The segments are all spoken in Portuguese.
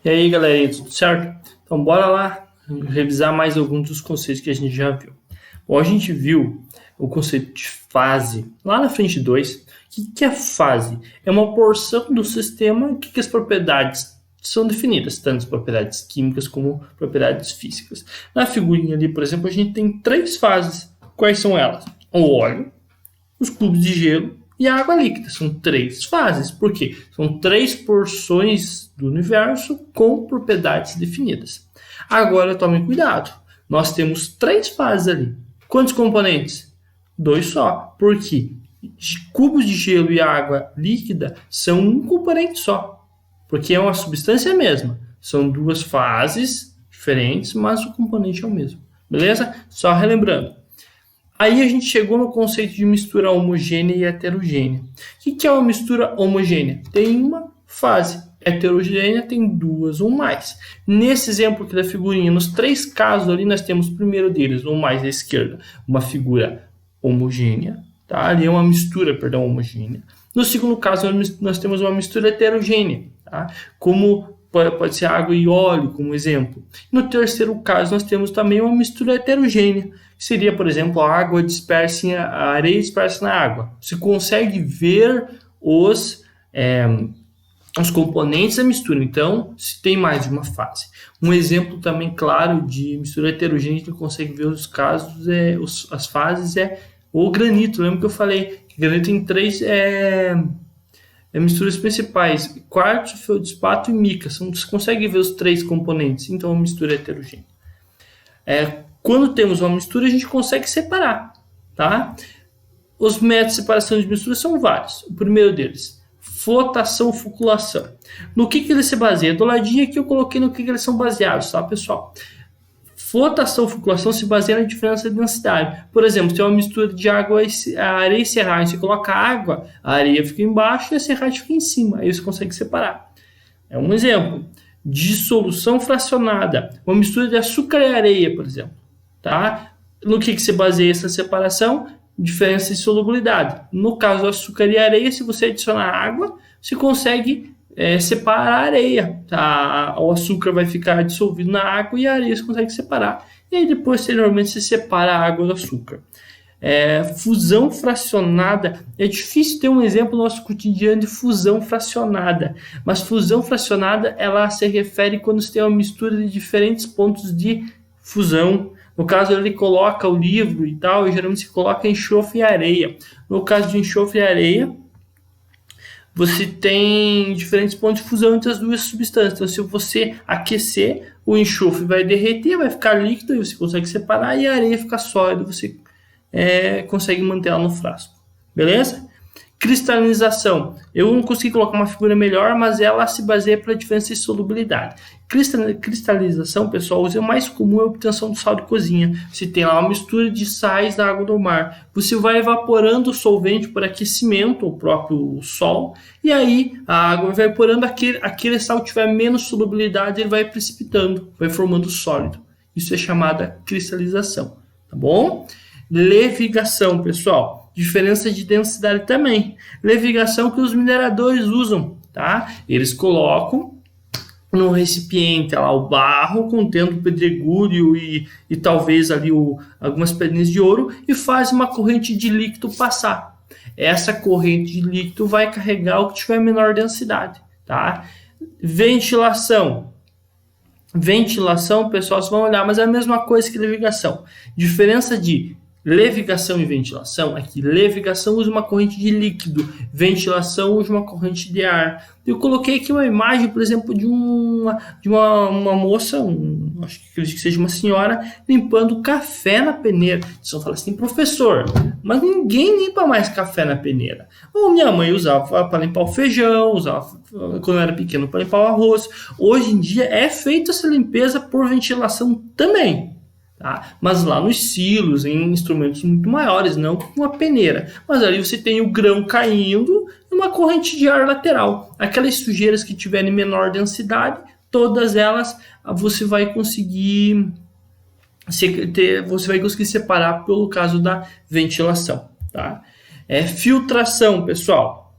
E aí, galerinha, tudo certo? Então, bora lá revisar mais alguns dos conceitos que a gente já viu. Bom, a gente viu o conceito de fase lá na frente 2. O que é fase? É uma porção do sistema que as propriedades são definidas, tanto as propriedades químicas como propriedades físicas. Na figurinha ali, por exemplo, a gente tem 3 fases. Quais são elas? O óleo, os cubos de gelo e a água líquida. São 3 fases. Por quê? São 3 porções do universo com propriedades definidas. Agora tomem cuidado. Nós temos 3 fases ali. Quantos componentes? 2 só. Por quê? Cubos de gelo e água líquida são um componente só. Porque é uma substância mesma. São 2 fases diferentes, mas o componente é o mesmo. Beleza? Só relembrando. Aí a gente chegou no conceito de mistura homogênea e heterogênea. O que é uma mistura homogênea? Tem uma fase. Heterogênea tem 2 ou mais. Nesse exemplo aqui da figurinha, nos 3 casos ali, nós temos o primeiro deles, ou mais à esquerda, uma figura homogênea. Tá? Ali é uma mistura, homogênea. No segundo caso, nós temos uma mistura heterogênea, tá? Como pode ser água e óleo, como exemplo. No terceiro caso, nós temos também uma mistura heterogênea, que seria, por exemplo, a água dispersa, a areia dispersa na água. Você consegue ver os componentes da mistura, então se tem mais de uma fase. Um exemplo também claro de mistura heterogênea, que você consegue ver os casos, as fases, é o granito. Lembra que eu falei que granito tem 3 misturas principais: quartzo, feldspato e mica. Você consegue ver os 3 componentes, então é uma mistura heterogênea. Quando temos uma mistura, a gente consegue separar, tá? Os métodos de separação de mistura são vários. O primeiro deles, flotação, floculação. No que ele se baseia? Do ladinho aqui eu coloquei no que eles são baseados, tá, pessoal? Flotação, floculação se baseia na diferença de densidade. Por exemplo, se tem uma mistura de água, areia e serragem, você coloca água, a areia fica embaixo e a serragem fica em cima. Aí você consegue separar. É um exemplo. Dissolução fracionada, uma mistura de açúcar e areia, por exemplo. Tá? No que se baseia essa separação? Diferença de solubilidade. No caso do açúcar e areia, se você adicionar água, você consegue separar a areia. Tá? O açúcar vai ficar dissolvido na água e a areia você consegue separar. E aí depois, posteriormente, você separa a água do açúcar. Fusão fracionada. É difícil ter um exemplo no nosso cotidiano de fusão fracionada, mas fusão fracionada ela se refere quando você tem uma mistura de diferentes pontos de fusão. No caso, ele coloca o livro e tal, e geralmente se coloca enxofre e areia. No caso de enxofre e areia, você tem diferentes pontos de fusão entre as duas substâncias. Então, se você aquecer, o enxofre vai derreter, vai ficar líquido, e você consegue separar, e a areia fica sólida, você consegue manter ela no frasco. Beleza? Cristalização. Eu não consegui colocar uma figura melhor, mas ela se baseia pela diferença de solubilidade. Cristalização, pessoal, o mais comum é a obtenção do sal de cozinha. Você tem lá uma mistura de sais da água do mar. Você vai evaporando o solvente por aquecimento, o próprio sol, e aí a água vai evaporando, aquele sal que tiver menos solubilidade, ele vai precipitando, vai formando sólido. Isso é chamada cristalização, tá bom? Levigação, pessoal. Diferença de densidade também. Levigação que os mineradores usam, tá? Eles colocam no recipiente lá o barro contendo pedregulho e talvez ali algumas pedrinhas de ouro e faz uma corrente de líquido passar. Essa corrente de líquido vai carregar o que tiver menor densidade, tá? Ventilação. Ventilação, pessoal, vocês vão olhar, mas é a mesma coisa que levigação. Diferença de levigação e ventilação é que levigação usa uma corrente de líquido, ventilação usa uma corrente de ar. Eu coloquei aqui uma imagem, por exemplo, de uma moça, acho que acredito que seja uma senhora, limpando café na peneira. Vocês vão falar assim, professor, mas ninguém limpa mais café na peneira. Ou minha mãe usava para limpar o feijão, usava quando eu era pequeno para limpar o arroz. Hoje em dia é feita essa limpeza por ventilação também. Tá? Mas lá nos silos, em instrumentos muito maiores, não com uma peneira. Mas ali você tem o grão caindo e uma corrente de ar lateral. Aquelas sujeiras que tiverem menor densidade, todas elas você vai conseguir separar pelo caso da ventilação. Tá? Filtração, pessoal.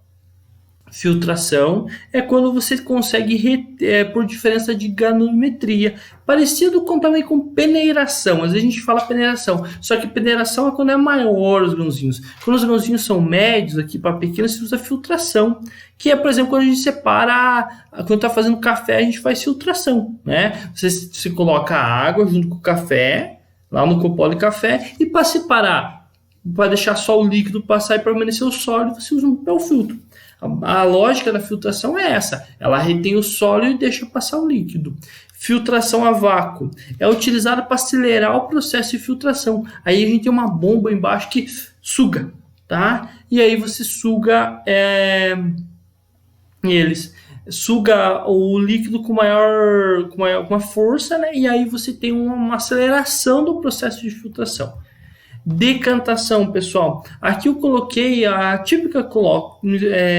Filtração é quando você consegue por diferença de granulometria, parecido também com peneiração. Às vezes a gente fala peneiração, só que peneiração é quando é maior os grãozinhos. Quando os grãozinhos são médios, aqui para pequenos, se usa filtração, que é, por exemplo, quando a gente separa, quando está fazendo café, a gente faz filtração, né? Você coloca a água junto com o café, lá no copó de café, e para separar, para deixar só o líquido passar e permanecer o sólido, você usa um papel filtro. A lógica da filtração é essa, ela retém o sólido e deixa passar o líquido. Filtração a vácuo é utilizada para acelerar o processo de filtração. Aí a gente tem uma bomba embaixo que suga, tá? E aí você suga suga o líquido com uma força, né? E aí você tem uma aceleração do processo de filtração. Decantação, pessoal. Aqui eu coloquei a típica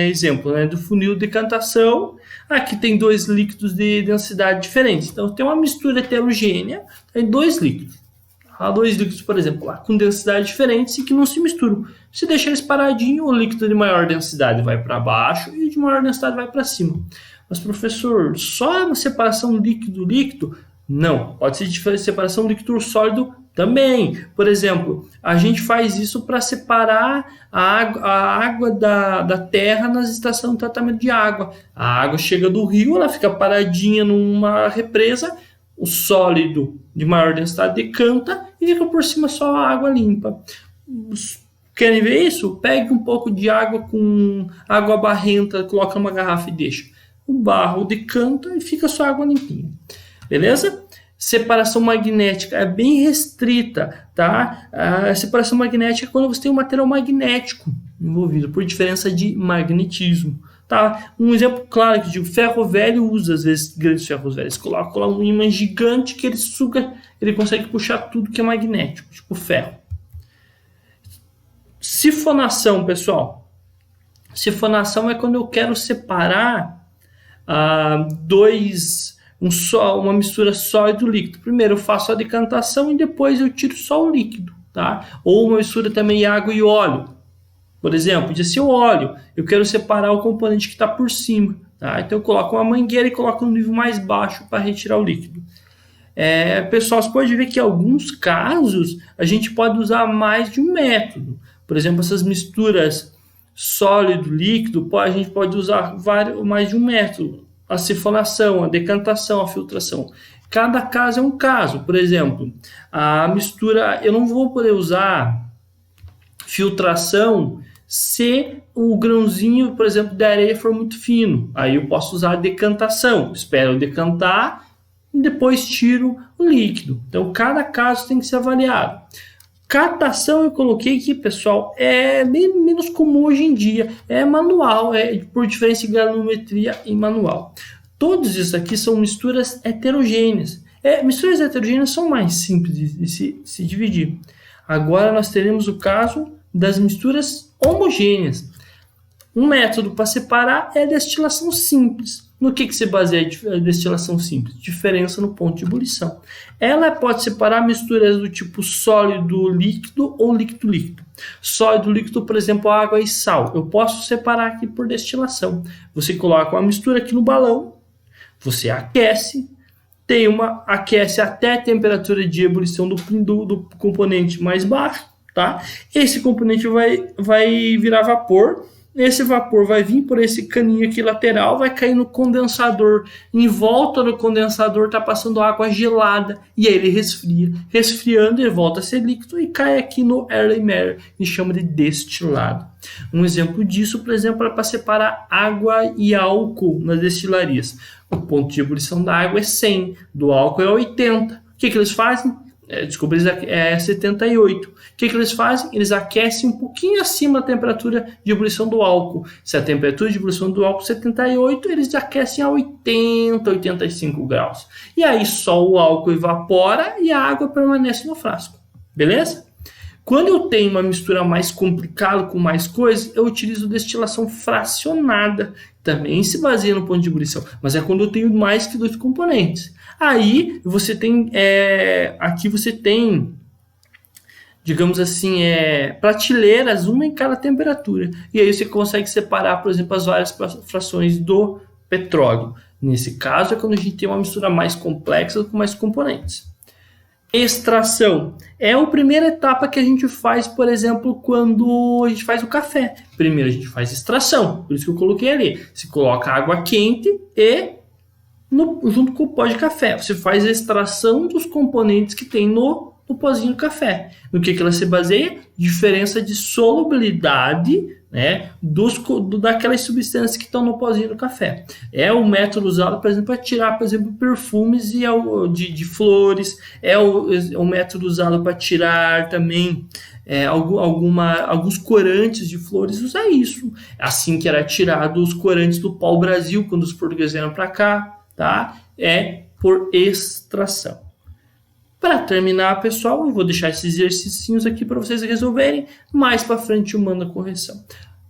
exemplo, né, do funil de decantação. Aqui tem dois líquidos de densidade diferentes. Então tem uma mistura heterogênea, tem dois líquidos. Há dois líquidos, por exemplo, lá, com densidade diferentes e que não se misturam. Se deixar eles paradinhos, o líquido de maior densidade vai para baixo e o de maior densidade vai para cima. Mas, professor, só uma separação líquido-líquido? Não. Pode ser separação líquido-sólido também. Por exemplo, a gente faz isso para separar a água da terra nas estações de tratamento de água. A água chega do rio, ela fica paradinha numa represa, o sólido de maior densidade decanta e fica por cima só a água limpa. Querem ver isso? Pegue um pouco de água com água barrenta, coloca numa garrafa e deixa. O barro decanta e fica só água limpinha. Beleza? Separação magnética é bem restrita, tá? A separação magnética é quando você tem um material magnético envolvido, por diferença de magnetismo, tá? Um exemplo claro que eu digo, ferro velho usa, às vezes, grandes ferros velhos, coloca lá um ímã gigante que ele suga, ele consegue puxar tudo que é magnético, tipo ferro. Sifonação, pessoal. Sifonação é quando eu quero separar uma mistura sólido líquido. Primeiro eu faço a decantação e depois eu tiro só o líquido, tá? Ou uma mistura também água e óleo. Por exemplo, podia ser o óleo. Eu quero separar o componente que está por cima, tá? Então eu coloco uma mangueira e coloco no nível mais baixo para retirar o líquido. Pessoal, você pode ver que em alguns casos a gente pode usar mais de um método. Por exemplo, essas misturas sólido-líquido, a gente pode usar mais de um método. A sifonação, a decantação, a filtração. Cada caso é um caso. Por exemplo, a mistura, eu não vou poder usar filtração se o grãozinho, por exemplo, da areia for muito fino. Aí eu posso usar a decantação. Espero decantar e depois tiro o líquido. Então, cada caso tem que ser avaliado. Catação eu coloquei aqui, pessoal, é bem menos comum hoje em dia. É manual, por diferença de granulometria e manual. Todos isso aqui são misturas heterogêneas. Misturas heterogêneas são mais simples de se dividir. Agora nós teremos o caso das misturas homogêneas. Um método para separar é a destilação simples. No que se baseia a destilação simples? Diferença no ponto de ebulição. Ela pode separar misturas do tipo sólido-líquido ou líquido-líquido. Sólido-líquido, por exemplo, água e sal. Eu posso separar aqui por destilação. Você coloca uma mistura aqui no balão, você aquece, aquece até a temperatura de ebulição do componente mais baixo, tá? Esse componente vai virar vapor. Esse vapor vai vir por esse caninho aqui lateral, vai cair no condensador. Em volta do condensador está passando água gelada e aí ele resfria. Resfriando, ele volta a ser líquido e cai aqui no Erlenmeyer e chama de destilado. Um exemplo disso, por exemplo, é para separar água e álcool nas destilarias. O ponto de ebulição da água é 100, do álcool é 80. O que eles fazem? É 78. O que eles fazem? Eles aquecem um pouquinho acima da temperatura de ebulição do álcool. Se a temperatura de ebulição do álcool é 78, eles aquecem a 80, 85 graus. E aí só o álcool evapora e a água permanece no frasco. Beleza? Quando eu tenho uma mistura mais complicada, com mais coisas, eu utilizo destilação fracionada. Também se baseia no ponto de ebulição, mas é quando eu tenho mais que dois componentes. Aí você tem, aqui você tem digamos assim, prateleiras, uma em cada temperatura. E aí você consegue separar, por exemplo, as várias frações do petróleo. Nesse caso é quando a gente tem uma mistura mais complexa com mais componentes. Extração é a primeira etapa que a gente faz, por exemplo, quando a gente faz o café. Primeiro a gente faz extração, por isso que eu coloquei ali. Você coloca água quente e junto com o pó de café, você faz a extração dos componentes que tem no pozinho de café. No que ela se baseia? Diferença de solubilidade, né, daquelas substâncias que estão no pozinho do café. É o método usado, por exemplo, para tirar, por exemplo, perfumes de flores. É o método usado para tirar também alguns corantes de flores. Usa isso. Assim que era tirado os corantes do pau-brasil quando os portugueses vieram para cá, tá? É por extração. Para terminar, pessoal, eu vou deixar esses exercícios aqui para vocês resolverem. Mais para frente eu mando a correção.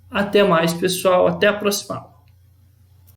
Até mais, pessoal. Até a próxima aula.